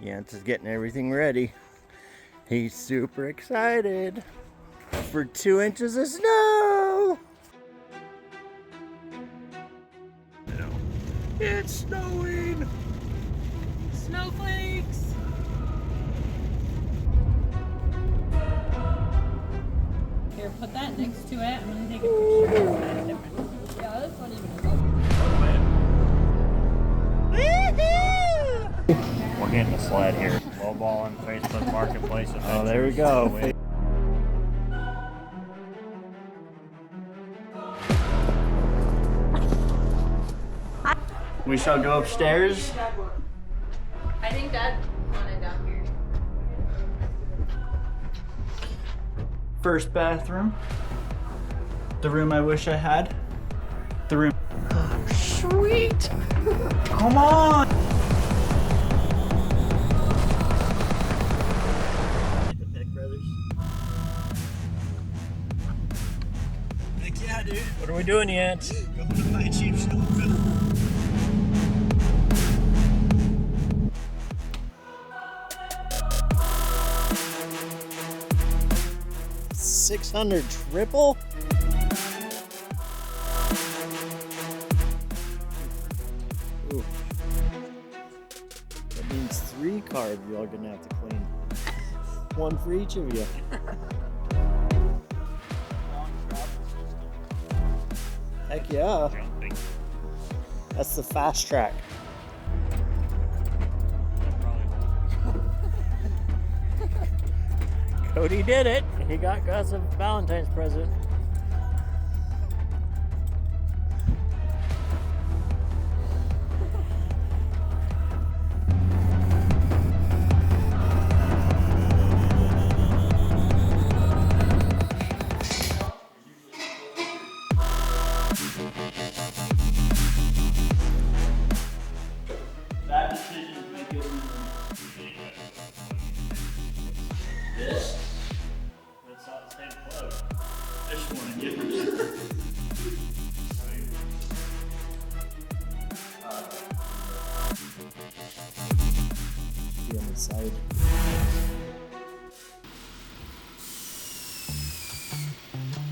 Jens is getting everything ready. He's super excited for 2 inches of snow. It's snowing. Snowflakes. Here, put that next to it. I'm gonna take a picture. That's different. Yeah, this one even is Woohoo! We're getting a sled here. Lowballing Facebook Marketplace. Oh, there we go. We shall go upstairs. I think Dad wanted down here. First bathroom. The room I wish I had. The room. Oh, sweet! Come on! The Peck Brothers. Heck yeah, dude. What are we doing yet? Going to buy cheap snowmobile. $600 triple? Ooh. That means 3 cars y'all gonna have to clean. 1 for each of you. Heck yeah. That's the fast track. Cody did it. He got Gus a Valentine's present. That decision is making this. It's not the same float. This one again. Be on the side.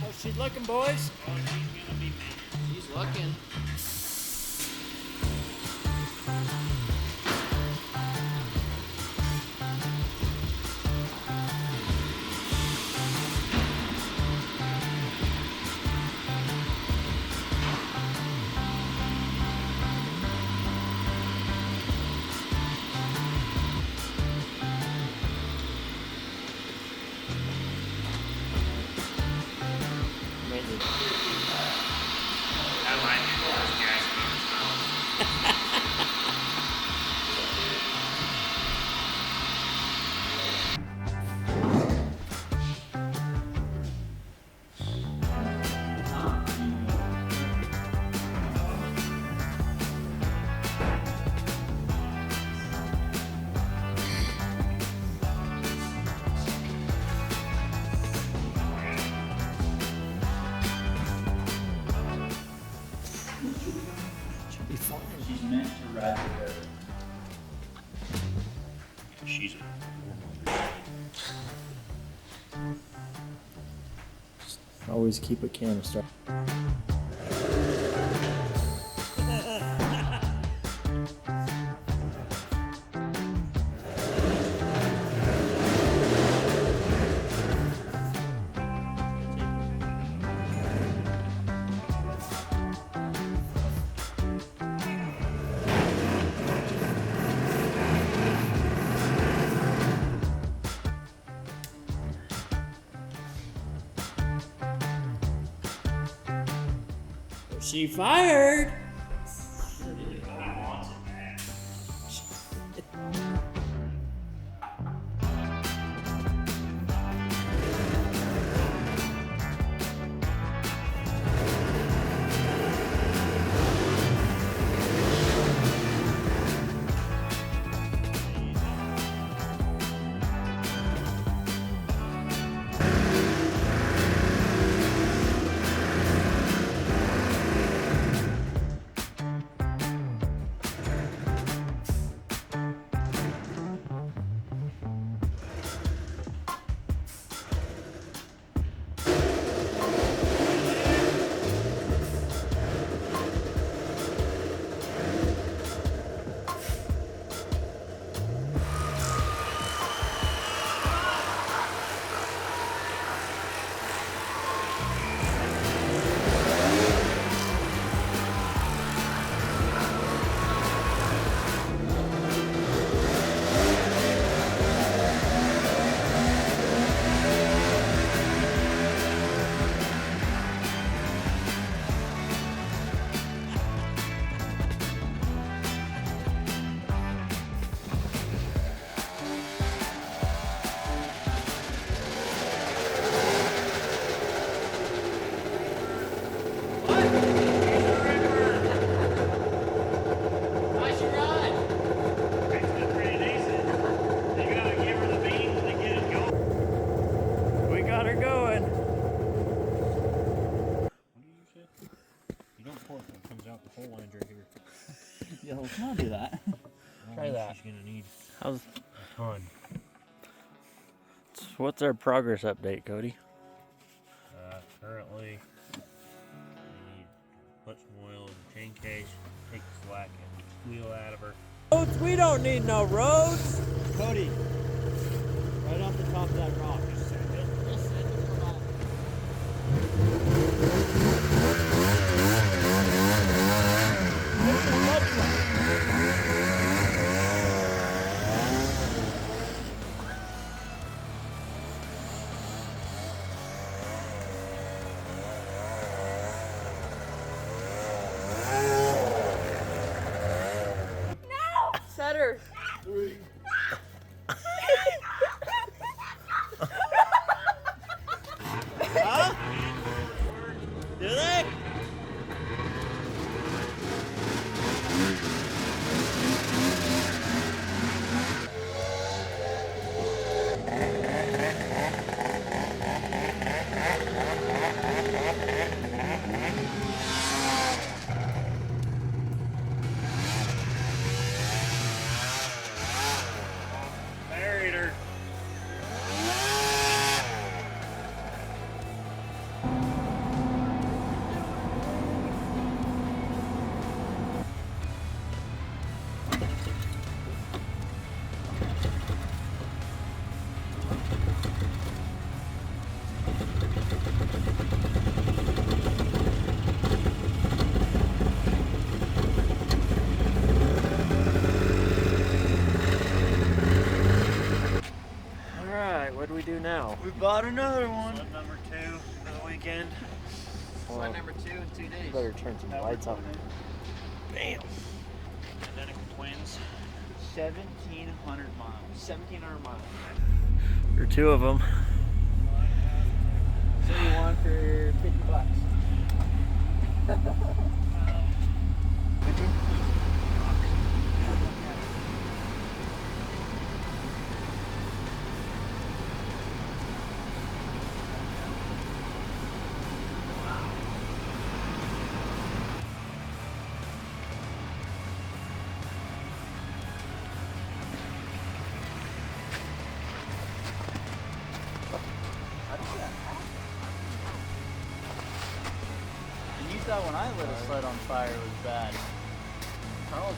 How's she looking, boys? She's looking. I like it. Those gas motors. She'll be fine. She's meant to ride the road. She's Always keep a canister. She fired. Oh, I'll do that. Try that. She's gonna need How's a ton. what's our progress update, Cody? Currently, we need to put some oil in the chain case, take the slack and wheel out of her. Roads? We don't need no roads. Cody, right off the top of that rock. Just send it. Just send it. Come on. Setter. Do they? Buried her. Alright, what do we do now? We bought another one. Sled number 2 for the weekend. Sled number 2 in 2 days. Better turn some lights on. Bam. Identical twins. 1,700 miles. 1,700 miles. For 2 of them. So you want for $50? And you thought when I lit a sled on fire it was bad. Carl's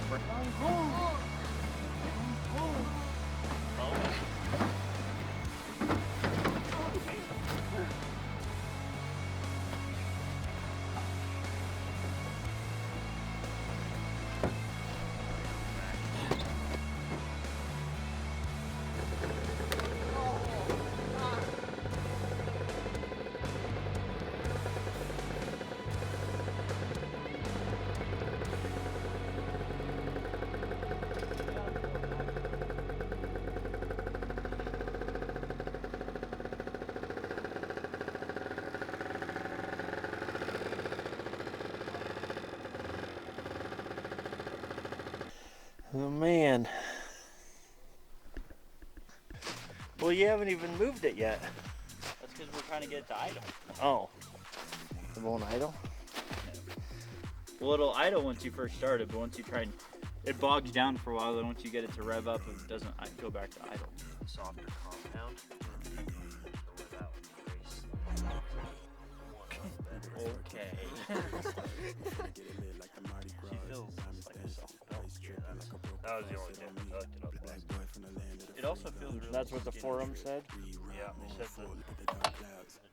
Oh man. Well, you haven't even moved it yet. That's because we're trying to get it to idle. Oh. It won't idle? Well, it'll idle once you first start it, but once you try and it bogs down for a while, then once you get it to rev up, it doesn't go back to idle. Softer compound. Okay. She feels like a soft belt. That was the only thing I looked it up last time. It also feels really That's what the skinny. forum said? Yeah, they said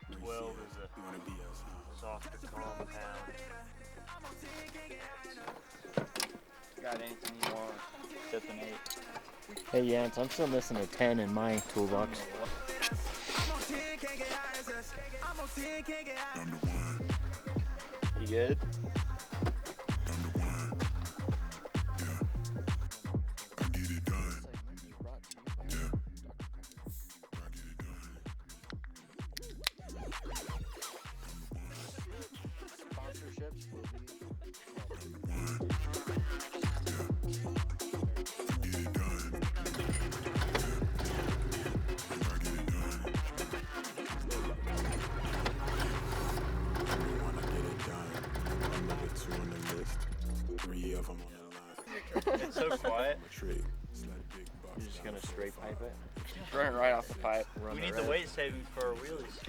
the 12 is a softer compound. Got anything you want? Fifth and 8. Hey Yance, I'm still missing a 10 in my toolbox. You good? straight pipe it. Just run it right off the pipe. Run We it need right. the weight savings for our wheelies.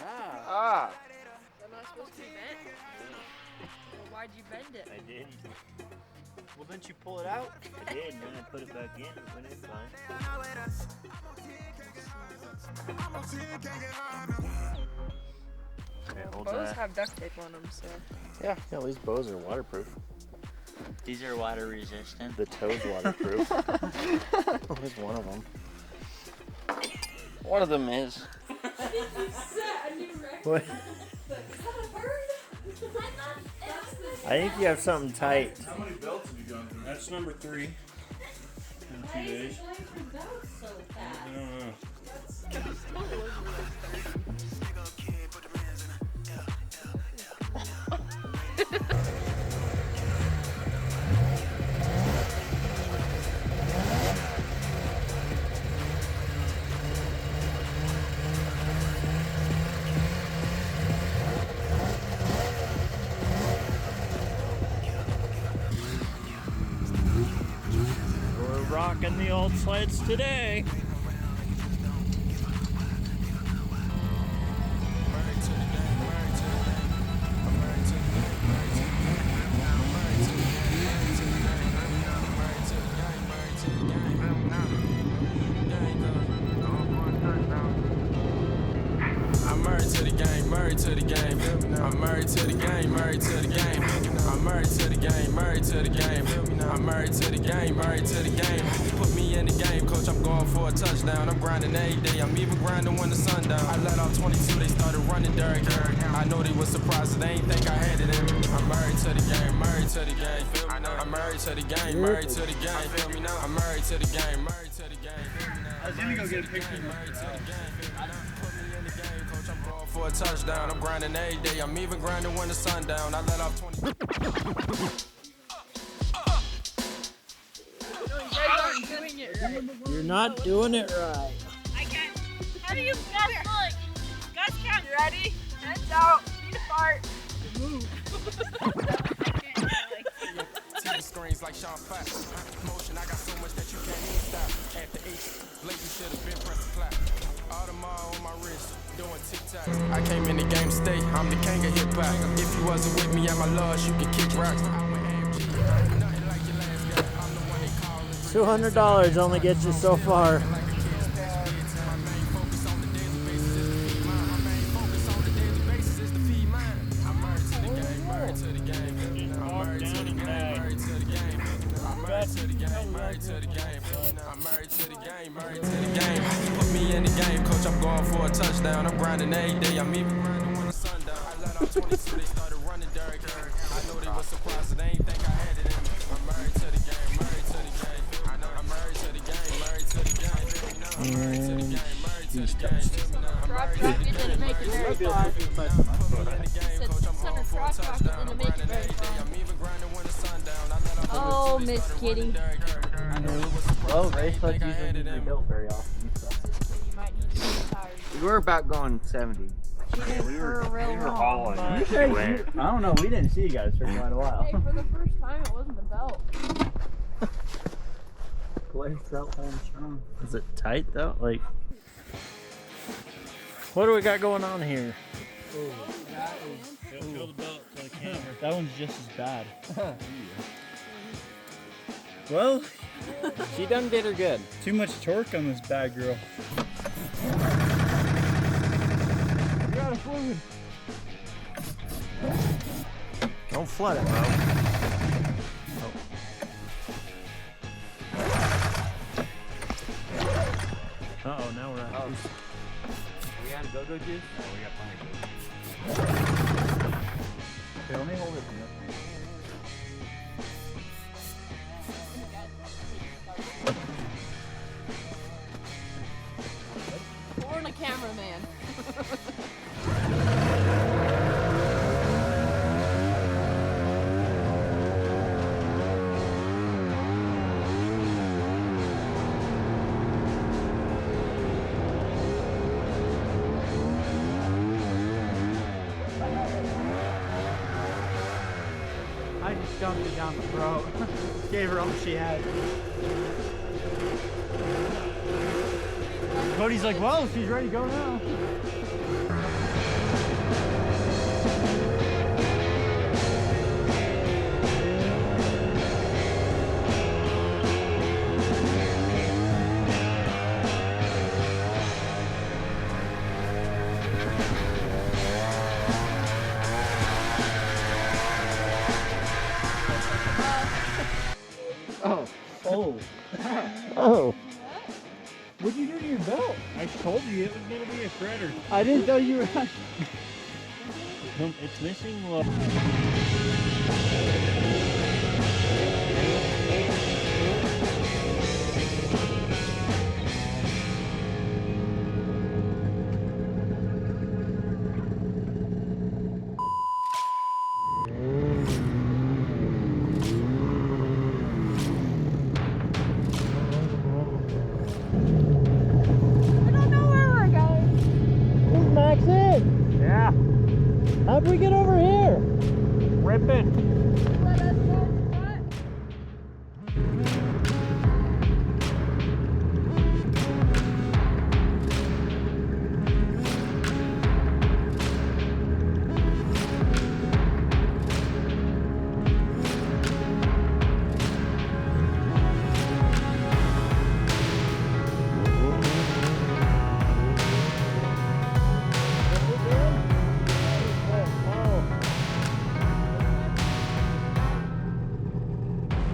Ah. Am I supposed to be bent? Well, why'd you bend it? I did. Well, didn't you pull it out? I did, and then I put it back in. It went in fine. Okay, hold Bows that. have duct tape on them, so. Yeah, at least bows are waterproof. These are water resistant. The toe's waterproof. At least one of them. One of them is. What? I think you have something tight. How many belts have you gone through? That's number 3 in 2 days. I don't know. We're rocking the old sleds today. I'm married to the game, married to the game. I'm married to the game, married to the game. I'm married to the game, married to the game. I'm married to the game, married to the game. Put me in the game, coach, I'm going for a touchdown. I'm grinding every day, I'm even grinding when the sun down. I let off 22, they started running Derrick Henry. I know they was surprised, they ain't think I had it in me. I'm married to the game, married to the game. I'm married to the game, married to the game. Feel me now? I'm married to the game, married to the game. I was gonna go get a picture. Married to the game. Put me in the game, coach, I'm going for a touchdown. I'm grinding every day, I'm even grinding when the sun down. I let off 20. You guys aren't doing it right. You're not doing it right. I can't. How do you guys look? Guys count. You ready? Hands out. Feet apart. Move. TV screens like Sean Fat. Motion, I got so much that you can't even stop. After 8, late you should have been pressing clap. Audemars on my wrist, doing tic-tac. I came in the game to stay, I'm the king of hip-hop. If you wasn't with me at my loss, you can kick rocks. Nothing like your last guy, I'm the one they call. $200 only gets you so far. Put me in the game, coach, I'm going for a touchdown. I'm grinding every day, I'm even grinding when the sun down. I let off 22, they started running Derrick Henry. I know they was surprised, they ain't think I had it in me. I'm married to the game, married to the game. I'm married to the game, married to the game. I'm married to the game, married to the game. Drop, you didn't make it very far. Put me in the game, coach, I'm going for a touchdown. I'm grinding every day, I'm even grinding when the sun down. I let off 22, Oh, they Miss started Kitty. running Derrick Henry. I know they was surprised, Well, they race ain't sleds think I usually had need it to be in me. built very often. So. You might need to get tired. We're about going 70. We were hauling. I don't know. We didn't see you guys for quite a while. Hey, for the first time, it wasn't the belt. Blaze felt home strong. Is it tight though? Like, what do we got going on here? Feel the belt to the camera. That one's just as bad. Well, She done did her good. Too much torque on this bad girl. you're out of fluid. Don't flood it, bro. Uh-oh, now we're out. We had go-go juice? Oh, we got plenty of good. Okay, let me hold it for you. Born a cameraman. I just dumped it down the throat. Gave her all she had. Cody's like, well, she's ready to go now. Oh, What'd you do to your belt? I told you it was gonna be a shredder. I didn't know you were. It's missing. Max in. Yeah, How'd we get over here? ripping.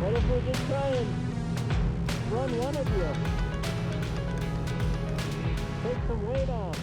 What if we just try and run one of you? Take some weight off.